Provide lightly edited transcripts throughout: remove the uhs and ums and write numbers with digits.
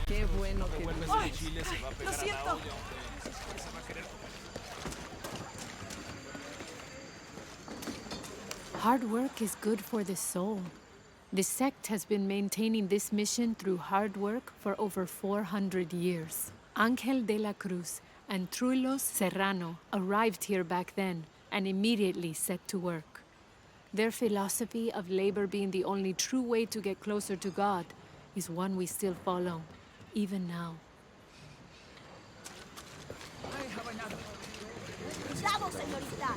Qué bueno que... ¡Ay! ¡Lo siento! Hard work is good for the soul. The sect has been maintaining this mission through hard work for over 400 years. Ángel de la Cruz and Truilos Serrano arrived here back then and immediately set to work. Their philosophy of labor being the only true way to get closer to God is one we still follow, even now. I have another. ¡Cuidado, señorita!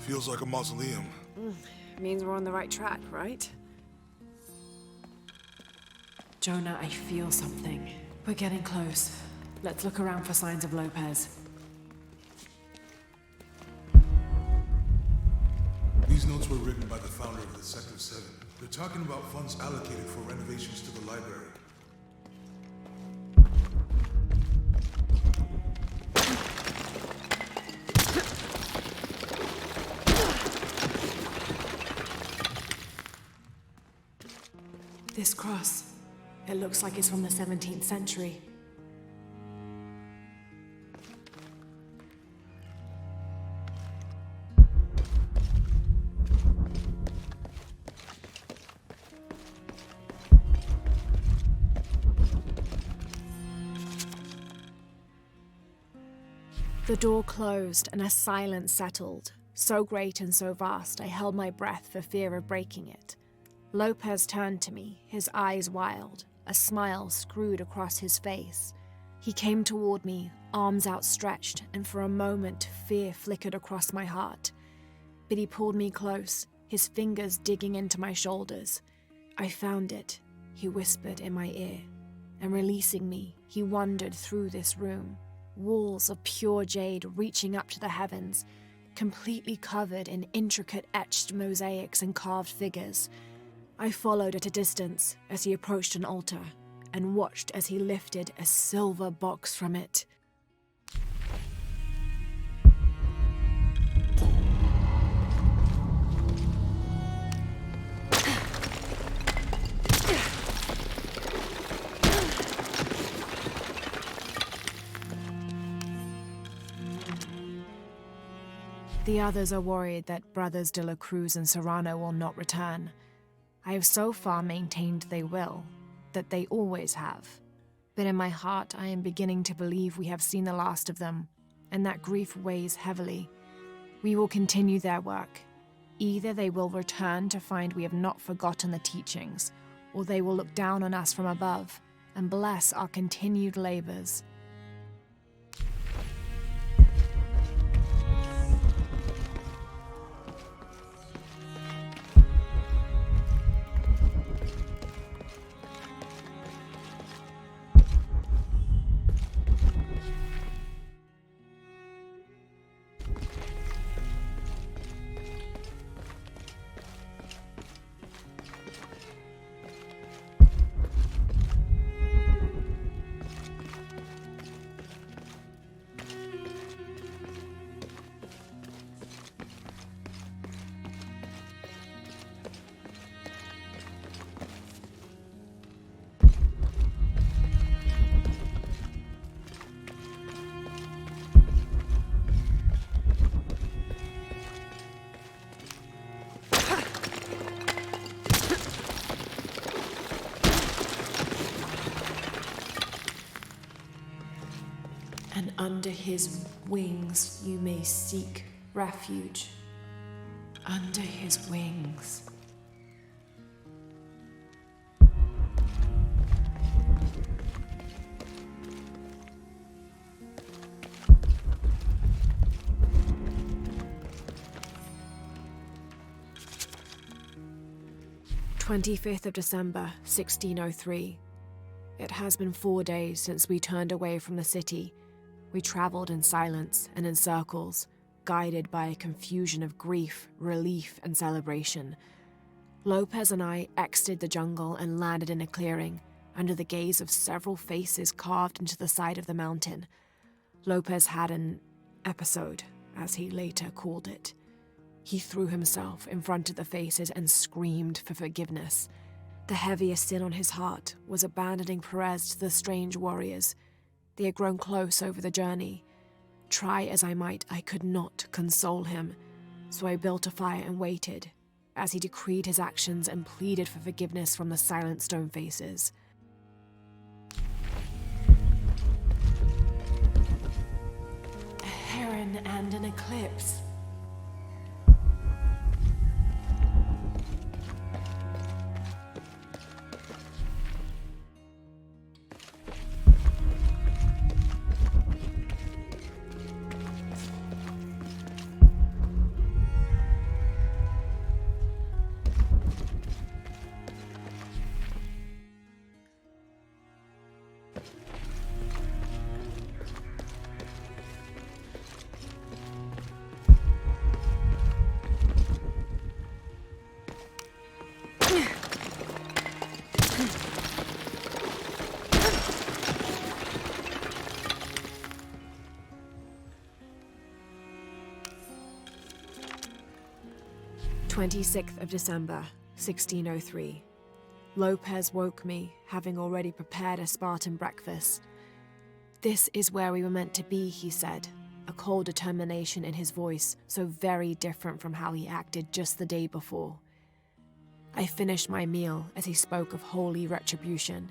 Feels like a mausoleum. Means we're on the right track, right? Jonah, I feel something. We're getting close. Let's look around for signs of Lopez. These notes were written by the founder of the Sector 7. They're talking about funds allocated for renovations to the library. This cross, it looks like it's from the 17th century. The door closed and a silence settled, so great and so vast I held my breath for fear of breaking it. Lopez turned to me, his eyes wild, a smile screwed across his face. He came toward me, arms outstretched, and for a moment fear flickered across my heart. But he pulled me close, his fingers digging into my shoulders. I found it, he whispered in my ear, and releasing me, he wandered through this room, walls of pure jade reaching up to the heavens, completely covered in intricate etched mosaics and carved figures. I followed at a distance as he approached an altar and watched as he lifted a silver box from it. The others are worried that Brothers de la Cruz and Serrano will not return. I have so far maintained they will, that they always have. But in my heart, I am beginning to believe we have seen the last of them, and that grief weighs heavily. We will continue their work. Either they will return to find we have not forgotten the teachings, or they will look down on us from above and bless our continued labors. And under his wings you may seek refuge. Under his wings. "25th of December, 1603. It has been 4 days since we turned away from the city. We traveled in silence and in circles, guided by a confusion of grief, relief, and celebration. Lopez and I exited the jungle and landed in a clearing, under the gaze of several faces carved into the side of the mountain. Lopez had an episode, as he later called it. He threw himself in front of the faces and screamed for forgiveness. The heaviest sin on his heart was abandoning Perez to the strange warriors. They had grown close over the journey. Try as I might, I could not console him, so I built a fire and waited, as he decreed his actions and pleaded for forgiveness from the silent stone faces. A heron and an eclipse. "26th of December, 1603. Lopez woke me, having already prepared a Spartan breakfast. This is where we were meant to be, he said, a cold determination in his voice, so very different from how he acted just the day before. I finished my meal as he spoke of holy retribution,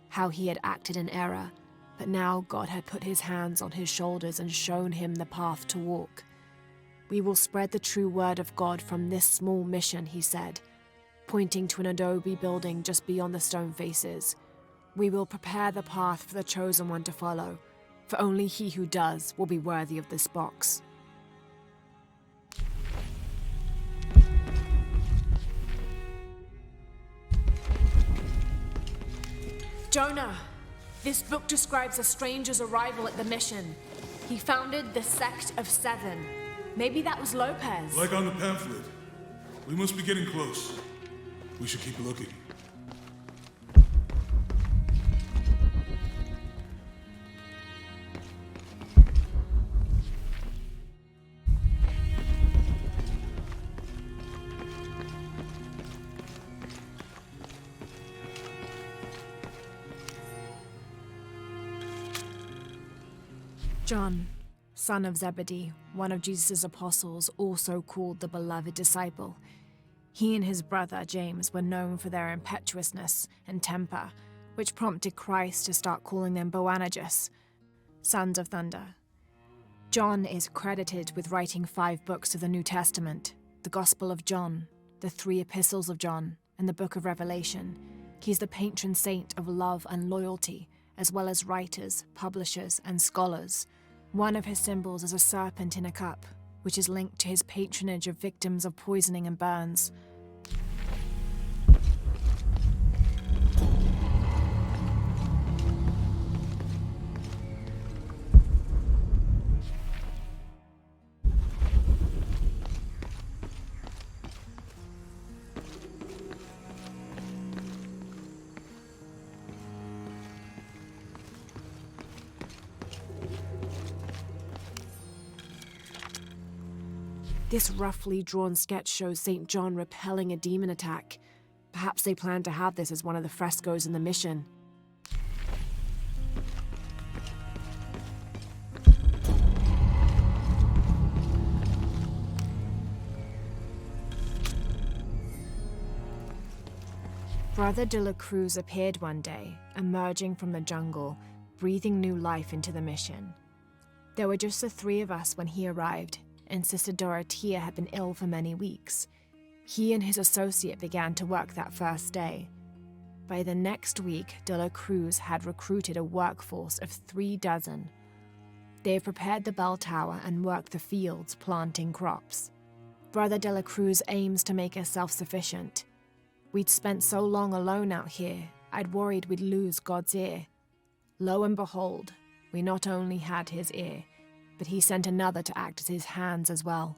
how he had acted in error, but now God had put his hands on his shoulders and shown him the path to walk. We will spread the true word of God from this small mission, he said, pointing to an adobe building just beyond the stone faces. We will prepare the path for the chosen one to follow, for only he who does will be worthy of this box. Jonah, this book describes a stranger's arrival at the mission. He founded the Sect of Seven. Maybe that was Lopez. Like on the pamphlet. We must be getting close. We should keep looking. John, son of Zebedee, one of Jesus' apostles, also called the beloved disciple. He and his brother James were known for their impetuousness and temper, which prompted Christ to start calling them Boanerges, sons of thunder. John is credited with writing 5 books of the New Testament, the Gospel of John, the 3 epistles of John, and the Book of Revelation. He's the patron saint of love and loyalty, as well as writers, publishers, and scholars. One of his symbols is a serpent in a cup, which is linked to his patronage of victims of poisoning and burns. This roughly drawn sketch shows St. John repelling a demon attack. Perhaps they plan to have this as one of the frescoes in the mission. Brother de la Cruz appeared one day, emerging from the jungle, breathing new life into the mission. There were just the 3 of us when he arrived, and Sister Dorothea had been ill for many weeks. He and his associate began to work that first day. By the next week, de la Cruz had recruited a workforce of 3 dozen. They have prepared the bell tower and worked the fields, planting crops. Brother de la Cruz aims to make us self-sufficient. We'd spent so long alone out here, I'd worried we'd lose God's ear. Lo and behold, we not only had his ear, but he sent another to act as his hands as well.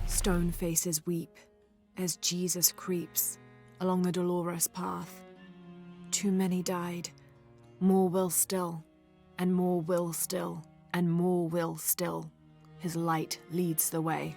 Stone faces weep as Jesus creeps along the dolorous path. Too many died, more will still, and more will still, and more will still. His light leads the way.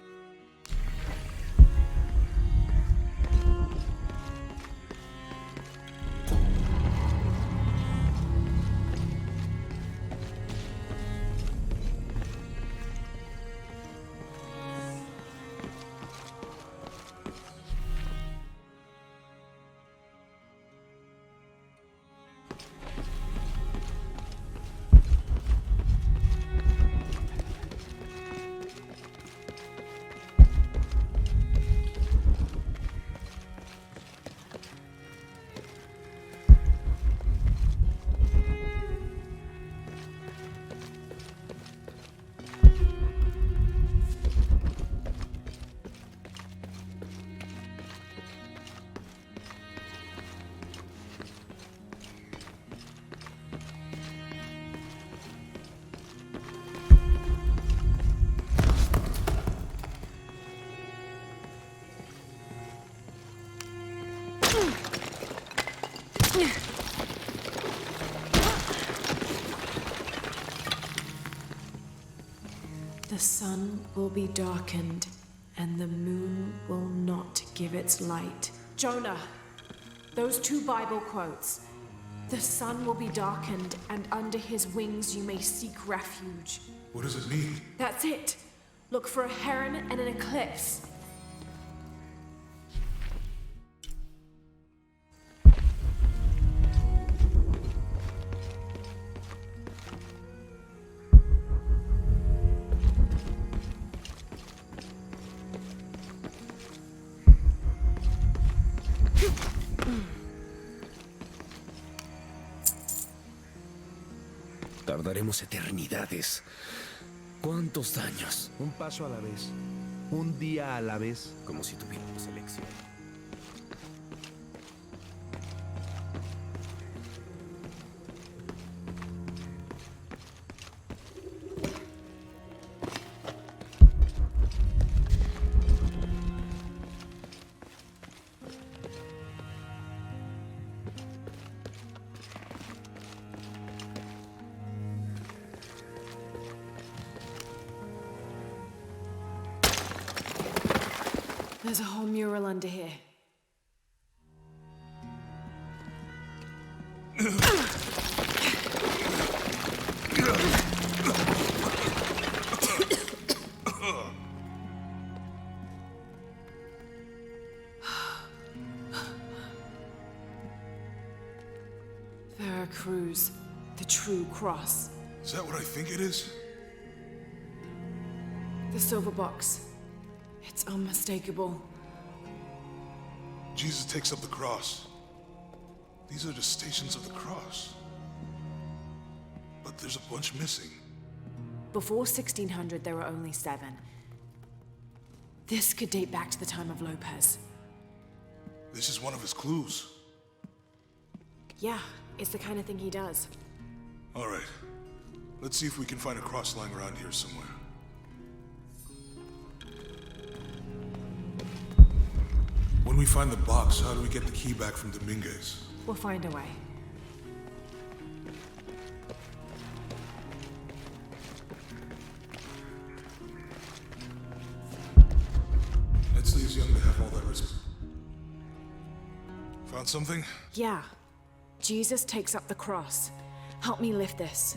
The sun will be darkened, and the moon will not give its light. Jonah, those two Bible quotes. The sun will be darkened, and under his wings you may seek refuge. What does it mean? That's it. Look for a heron and an eclipse. Tardaremos eternidades. ¿Cuántos años? Un paso a la vez. Un día a la vez. Como si tuviéramos elección. There's a whole mural under here. Veracruz, the true cross. Is that what I think it is? The silver box. It's unmistakable. Jesus takes up the cross. These are the stations of the cross. But there's a bunch missing. Before 1600, there were only 7. This could date back to the time of Lopez. This is one of his clues. Yeah, it's the kind of thing he does. All right. Let's see if we can find a cross lying around here somewhere. When we find the box, how do we get the key back from Dominguez? We'll find a way. Etzley's young to have all that risk. Found something? Yeah. Jesus takes up the cross. Help me lift this.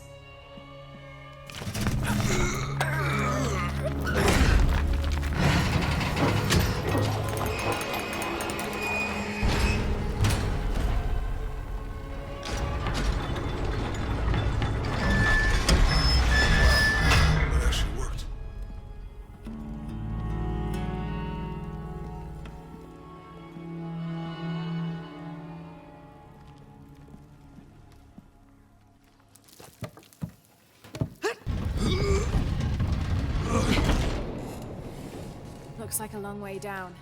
Looks like a long way down.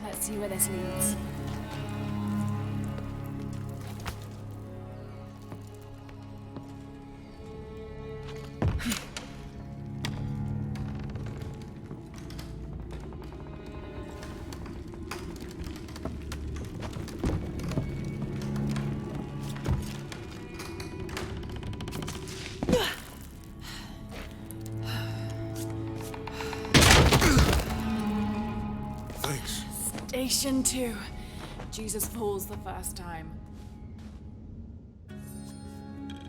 Let's see where this leads. Thanks. Station 2. Jesus falls the first time.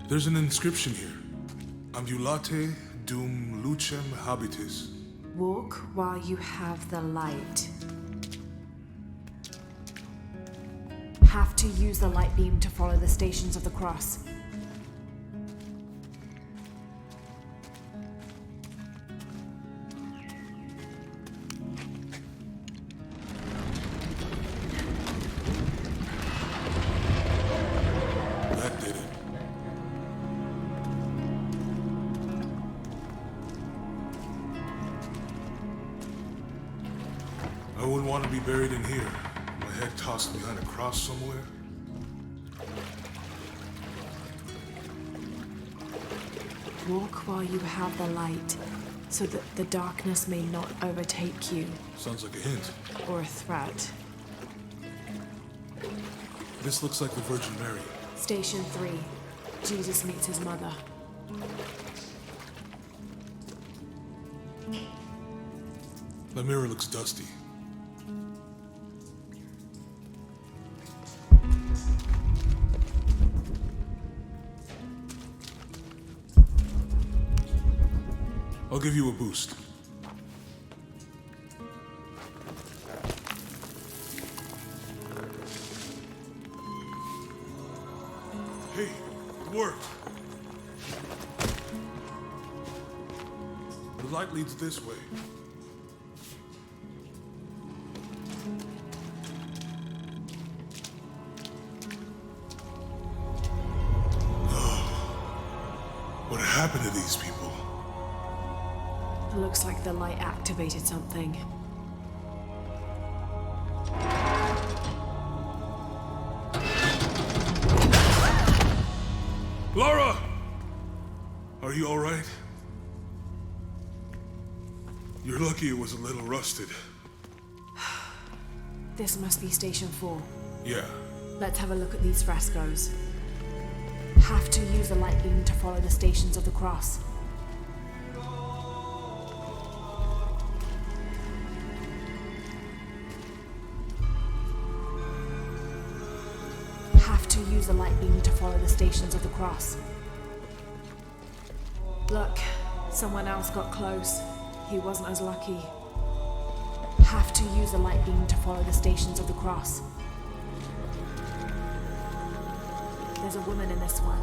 There's an inscription here. Ambulate dum lucem habitis. Walk while you have the light. Have to use the light beam to follow the stations of the cross. That did it. I wouldn't want to be buried in here. My head tossed behind a cross somewhere. Walk while you have the light, so that the darkness may not overtake you, Sounds like a hint. or a threat. This looks like the Virgin Mary. Station 3. Jesus meets his mother. The mirror looks dusty. I'll give you a boost. Hey, it worked. The light leads this way. What happened to these people? It looks like the light activated something. Laura! Are you all right? You're lucky it was a little rusted. This must be Station 4. Yeah. Let's have a look at these frescoes. Have to use the light beam to follow the stations of the cross. Have to use the light beam to follow the stations of the cross. Look, someone else got close. He wasn't as lucky. Have to use the light beam to follow the stations of the cross. There's a woman in this one.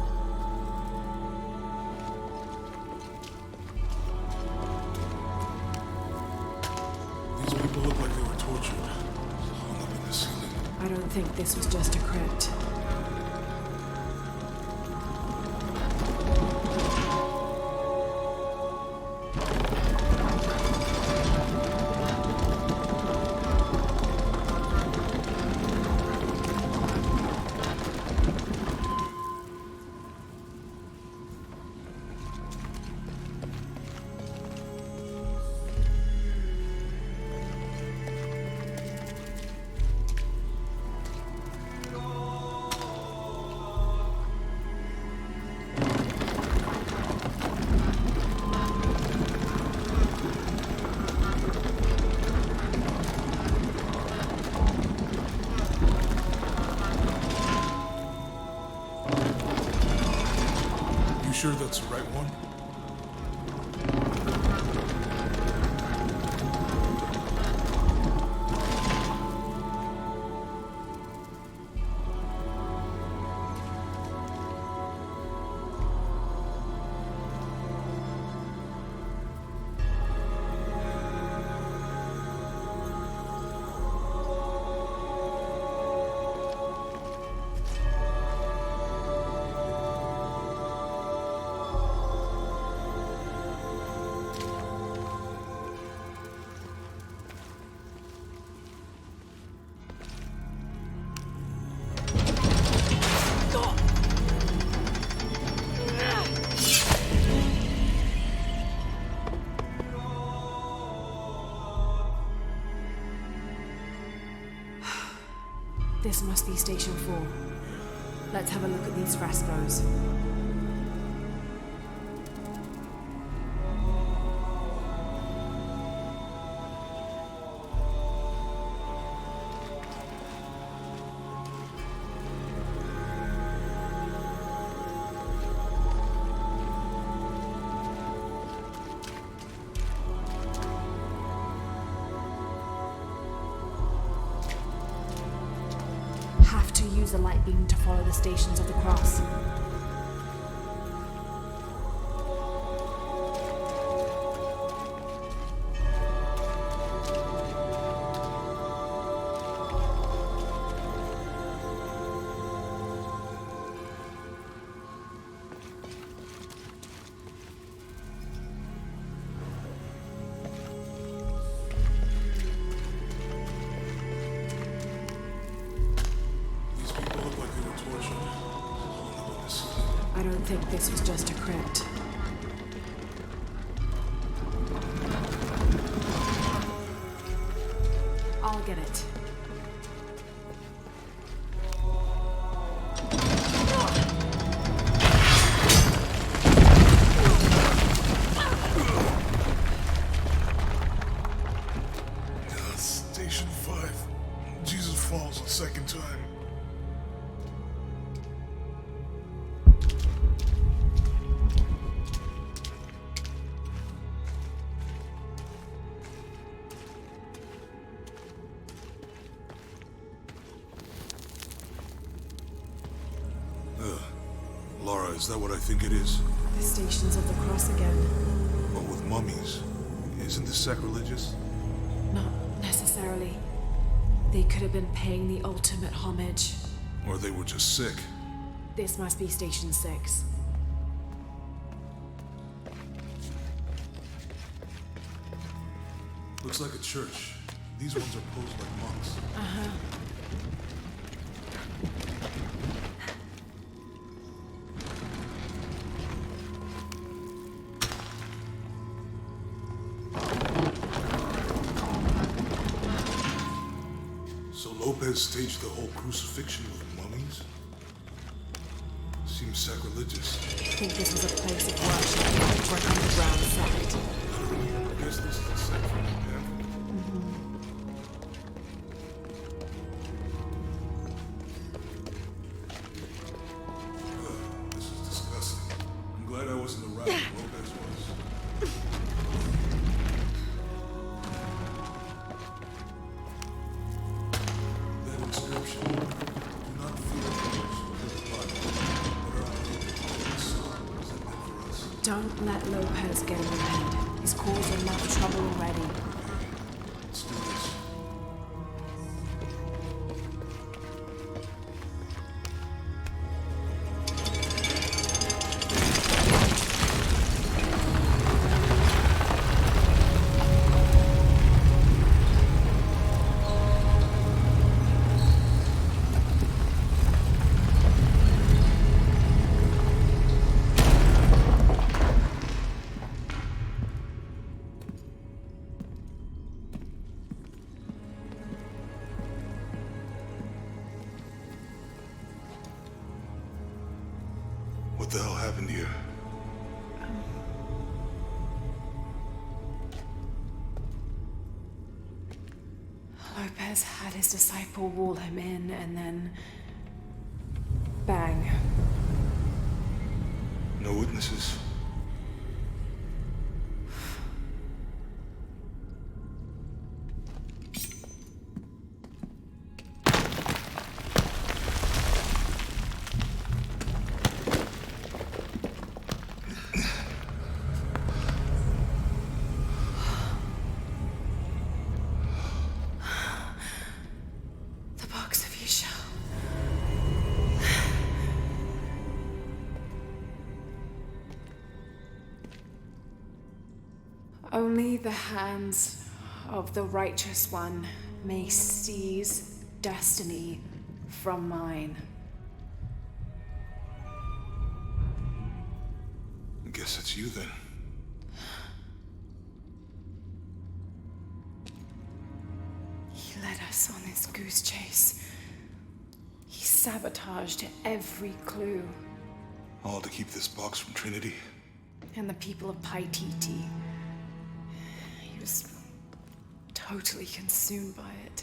These people look like they were tortured. Hung up in the ceiling. I don't think this was just a crypt. You sure that's the right one? This must be Station 4. Let's have a look at these frescoes. Have to use a light beam to follow the Stations of the Cross. These people look like they were tortured. I'll never miss it. I don't think this was just a crypt. I'll get it. Station 5. Jesus falls a second time. Laura, is that what I think it is? The Stations of the Cross again. But with mummies. Isn't this sacrilegious? Not necessarily. They could have been paying the ultimate homage. Or they were just sick? This must be Station 6. Looks like a church. These ones are posed like monks. So Lopez staged the whole crucifixion with mummies? Seems sacrilegious. I think this was a place of worship for an underground sect. I guess this is the sect from the camp. This is disgusting. I'm glad I wasn't around when Lopez was. That inscription. Do not fear those who kill the body, but are unable to soul. Is that meant for us? Don't let Lopez get in your head. He's caused enough trouble already. Let's do this. What the hell happened here? Lopez had his disciple wall him in, and then... bang. No witnesses. The box of Yeshua. Only the hands of the righteous one may seize destiny from mine. I guess it's you then. He led us on this goose chase, sabotaged every clue. All to keep this box from Trinity. And the people of Paititi. He was totally consumed by it.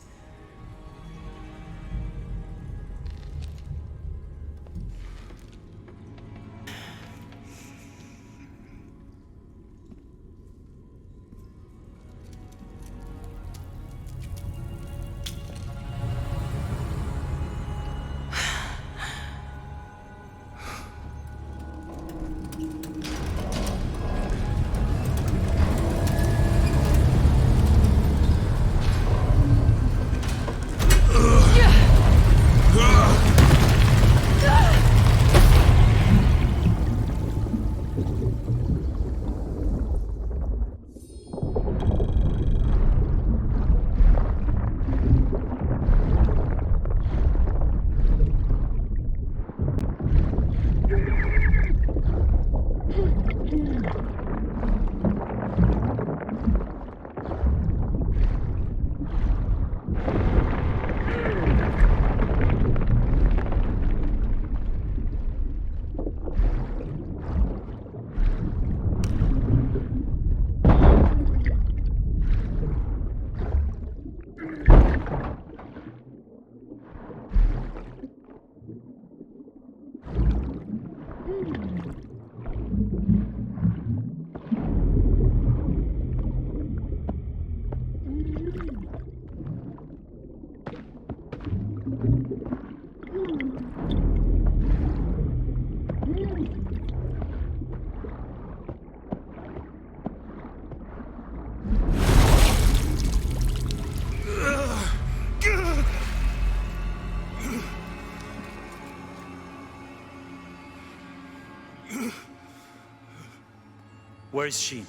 Where is she?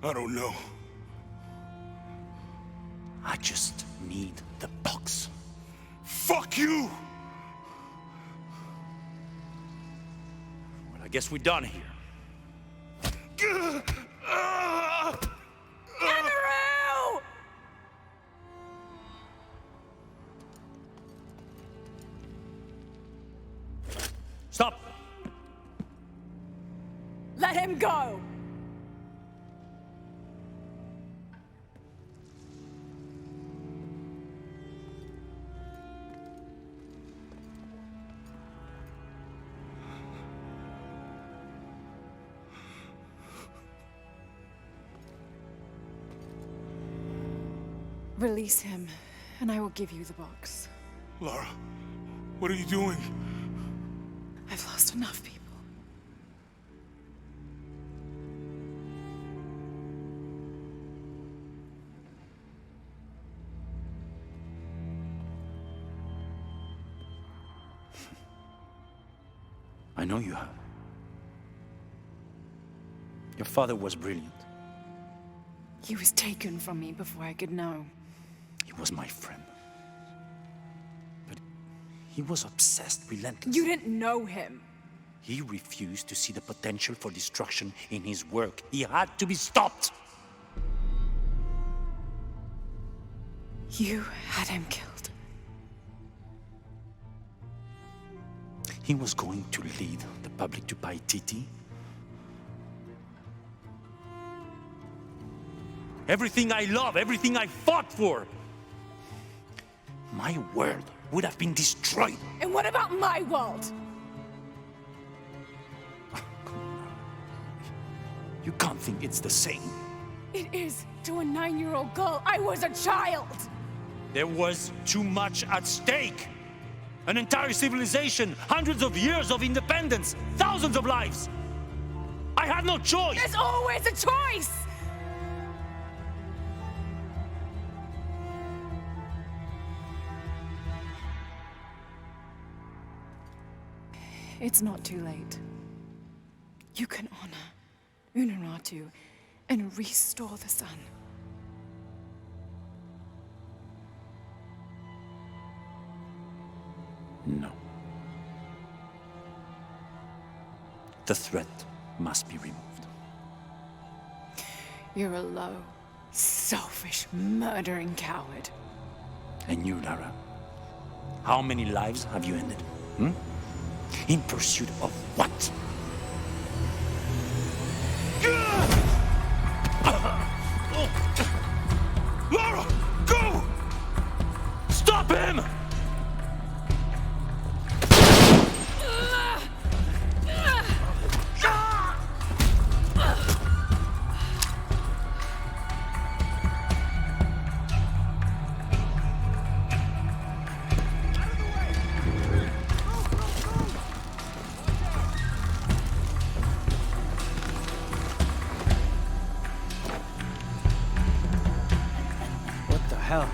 I don't know. I just need the box. Fuck you! Well, I guess we're done here. Stop! Let him go! Release him, and I will give you the box. Lara, what are you doing? I've lost enough people. I know you have. Your father was brilliant. He was taken from me before I could know. He was my friend. But he was obsessed, relentless. You didn't know him. He refused to see the potential for destruction in his work. He had to be stopped. You had him killed. He was going to lead the public to Paititi. Everything I love, everything I fought for. My world would have been destroyed. And what about my world? You can't think it's the same. It is to a 9-year-old girl. I was a child. There was too much at stake. An entire civilization, hundreds of years of independence, thousands of lives. I had no choice. There's always a choice. It's not too late. You can honor Unuratu and restore the sun. No. The threat must be removed. You're a low, selfish, murdering coward. And you, Lara, How many lives have you ended? Hmm? In pursuit of what? Lara! Go! Stop him! What the hell?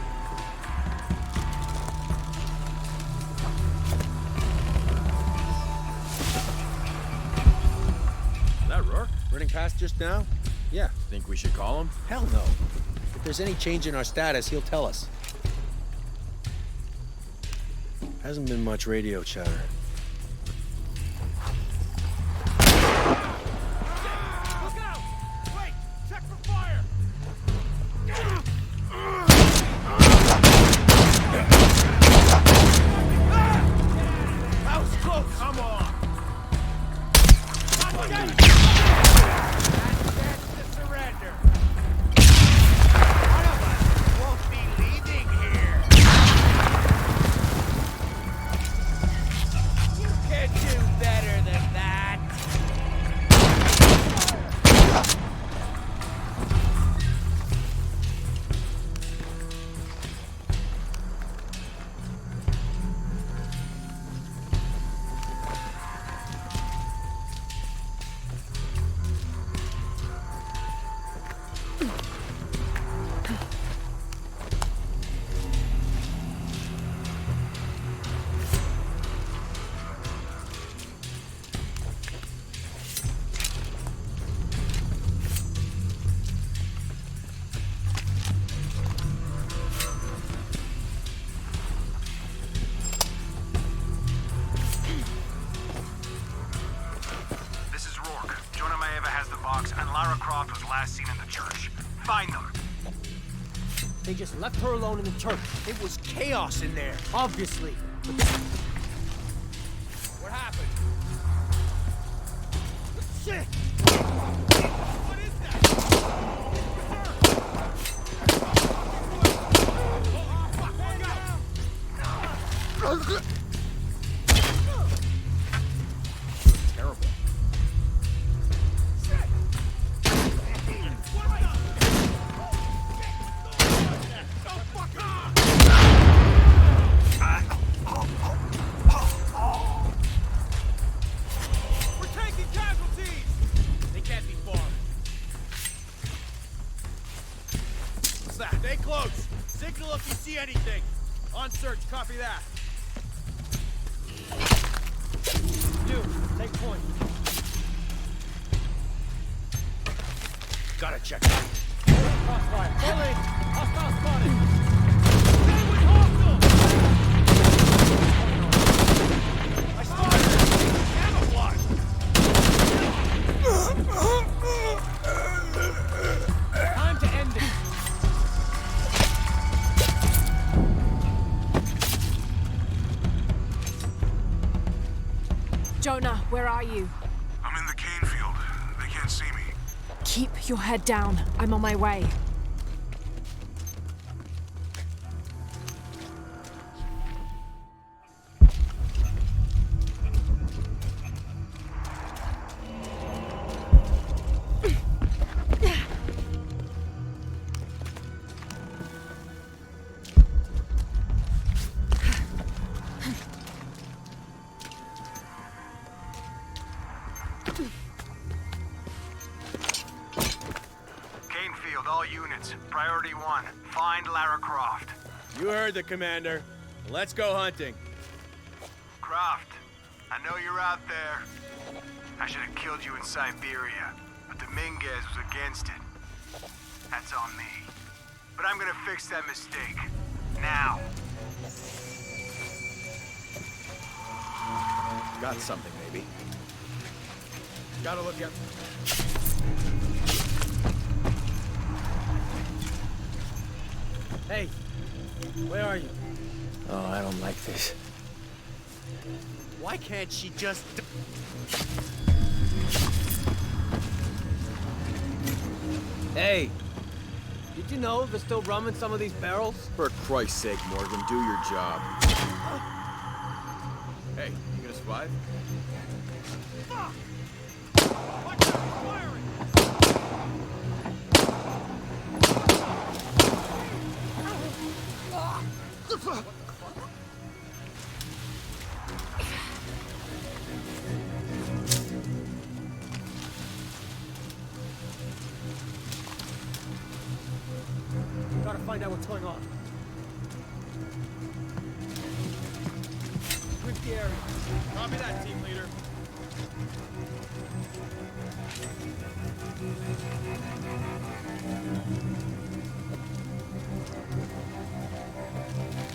Is that Rourke? Running past just now? Yeah. Think we should call him? Hell no. If there's any change in our status, he'll tell us. Hasn't been much radio chatter. Look out! Wait! Check for fire! That was close! Come on! That's the surrender. One of us won't be leaving here. You can do better than that. This is Rourke. Jonah Maeva has the box, and Lara Croft was last seen in the church. Find them. They just left her alone in the church. It was chaos in there, obviously. But What happened? shit! What is that? Terrible. We're taking casualties! They can't be far. What's that? Stay close. Signal if you see anything. On search, copy that. Dude, take point. Gotta check. Crossfire. Fully. Hostile spotted. Stay with hostile! I spotted him! Camouflage! Time to end this. Jonah, where are you? I'm in the cane field. They can't see me. Keep your head down. I'm on my way. Cane Field, all units. Priority 1. Find Lara Croft. You heard the commander. Let's go hunting. Croft, I know you're out there. I should have killed you in Siberia, but Dominguez was against it. That's on me. But I'm gonna fix that mistake. Now. Got something, maybe. Gotta look out. Hey, where are you? Oh, I don't like this. Why can't she just... Hey! Did you know there's still rum in some of these barrels? For Christ's sake, Morgan, do your job. Hey, you gonna survive? Watch out, he's firing! Gotta find out what's going on. Sweep the area. Copy that, team leader.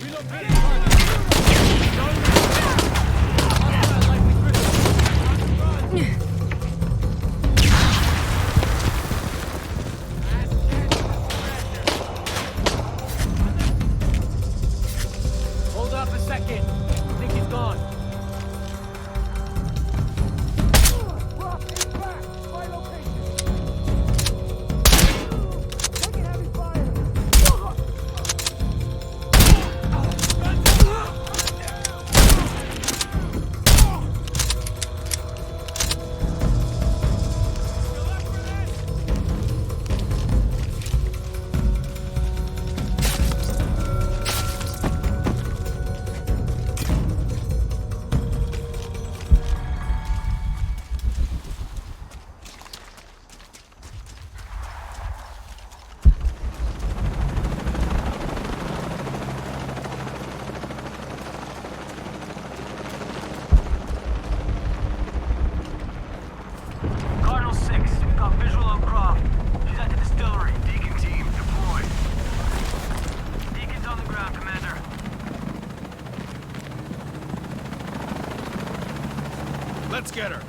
Relocating target. Hostile likely critical. Run! Hold up a second. I think he's gone. Let's get her.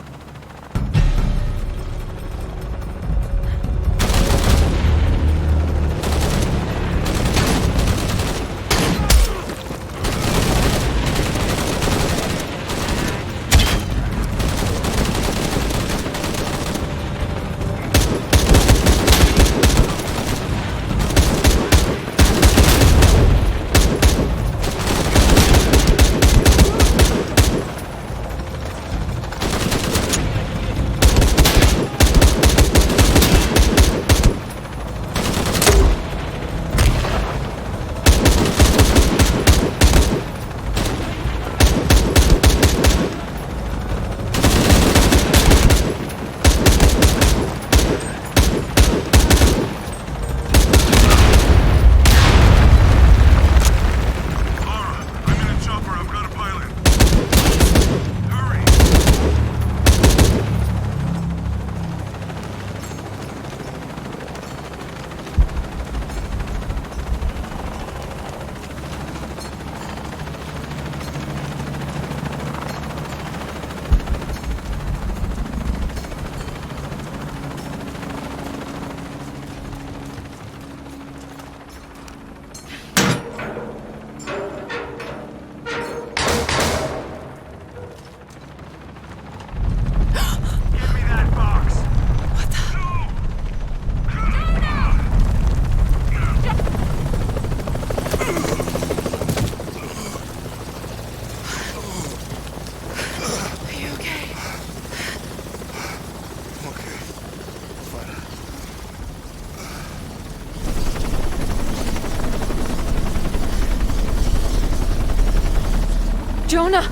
Jonah!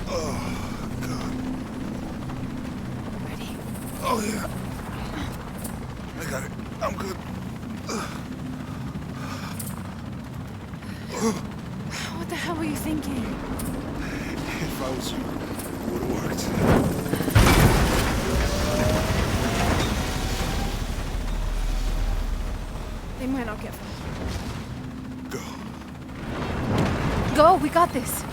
Oh, God. Ready? Oh, yeah. I got it. I'm good. What the hell were you thinking? If I was you, it would have worked. They might not get far. Go. Go, we got this.